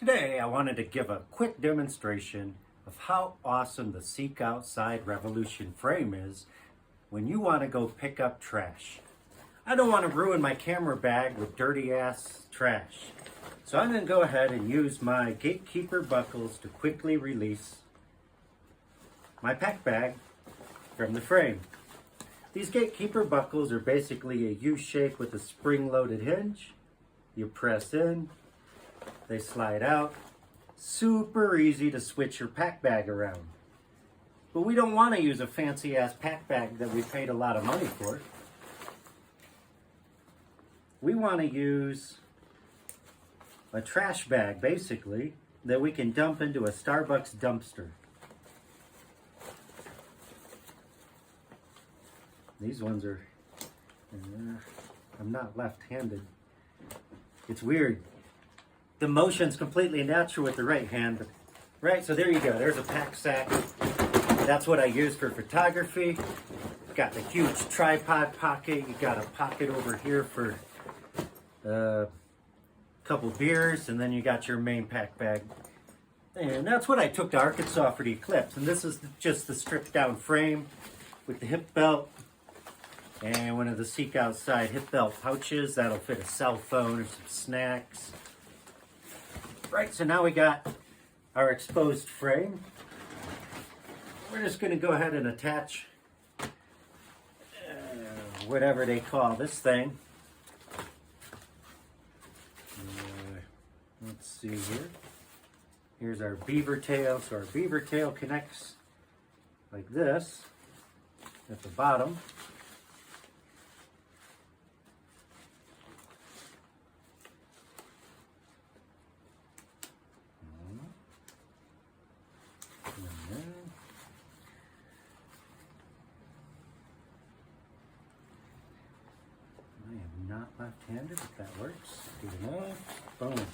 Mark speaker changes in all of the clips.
Speaker 1: Today I wanted to give a quick demonstration of how awesome the Seek Outside Revolution frame is when you want to go pick up trash. I don't want to ruin my camera bag with dirty ass trash. So I'm going to go ahead and use my gatekeeper buckles to quickly release my pack bag from the frame. These gatekeeper buckles are basically a U shape with a spring-loaded hinge. You press in, they slide out. Super easy to switch your pack bag around. But we don't want to use a fancy ass pack bag that we paid a lot of money for. We want to use a trash bag, basically, that we can dump into a Starbucks dumpster. These ones are, I'm not left-handed. It's weird. The motion's completely natural with the right hand. But, right, so there you go. There's a pack sack. That's what I use for photography. Got the huge tripod pocket. You got a pocket over here for a couple beers. And then you got your main pack bag. And that's what I took to Arkansas for the Eclipse. And this is just the stripped down frame with the hip belt. And one of the Seek Outside hip belt pouches. That'll fit a cell phone or some snacks. Right, so now we got our exposed frame. We're just going to go ahead and attach whatever they call this thing. Let's see here. Here's our beaver tail. So our beaver tail connects like this at the bottom. Not left-handed, if that works. Good enough. Boom.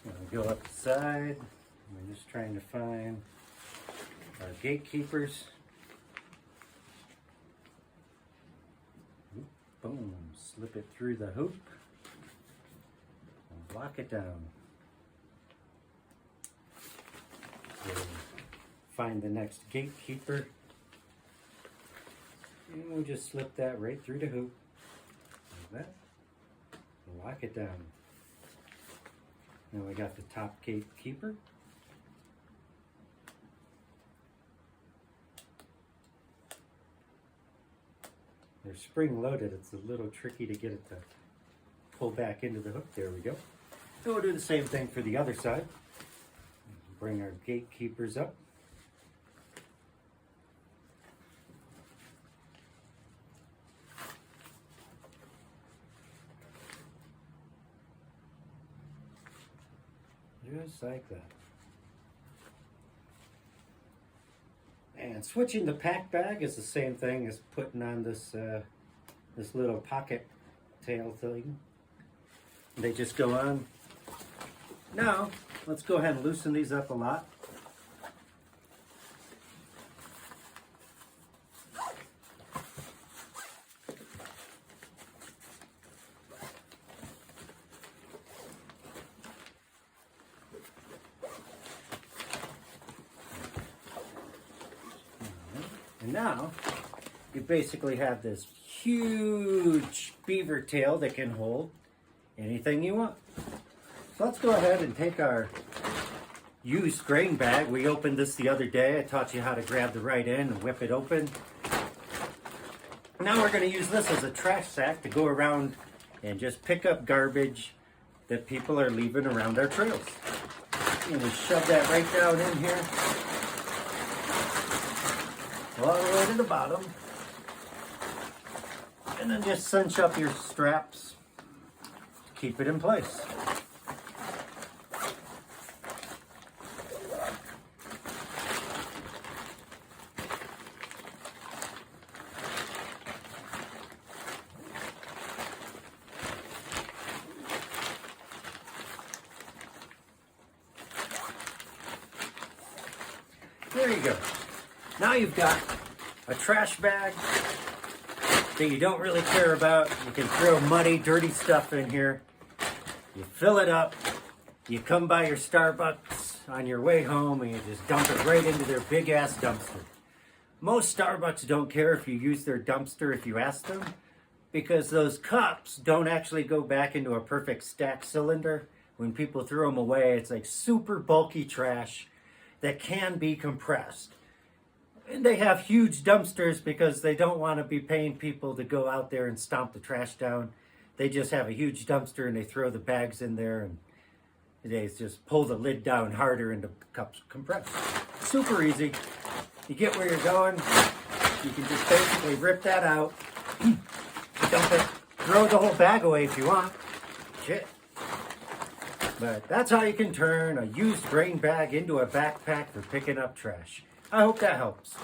Speaker 1: We'll go up the side. We're just trying to find our gatekeepers. Boom. Slip it through the hoop. And lock it down. So find the next gatekeeper. And we'll just slip that right through the hoop. That. Lock it down. Now we got the top gatekeeper. They're spring loaded. It's a little tricky to get it to pull back into the hook. There we go. So we'll do the same thing for the other side. Bring our gatekeepers up. Just like that. And switching the pack bag is the same thing as putting on this this little pocket tail thing. They just go on. Now, let's go ahead and loosen these up a lot. And now, you basically have this huge beaver tail that can hold anything you want. So let's go ahead and take our used grain bag. We opened this the other day. I taught you how to grab the right end and whip it open. Now we're going to use this as a trash sack to go around and just pick up garbage that people are leaving around our trails. And we shove that right down in here. All the way to the bottom. And then just cinch up your straps to keep it in place. There you go. Now you've got a trash bag that you don't really care about. You can throw muddy, dirty stuff in here. You fill it up, You come by your Starbucks on your way home and you just dump it right into their big ass dumpster. Most Starbucks don't care if you use their dumpster if you ask them, because those cups don't actually go back into a perfect stack cylinder. When people throw them away, it's like super bulky trash that can be compressed. And they have huge dumpsters because they don't want to be paying people to go out there and stomp the trash down. They just have a huge dumpster and they throw the bags in there and they just pull the lid down harder and the cups compress. Super easy. You get where you're going. You can just basically rip that out, dump it, throw the whole bag away if you want. Shit. But that's how you can turn a used grain bag into a backpack for picking up trash. I hope that helps.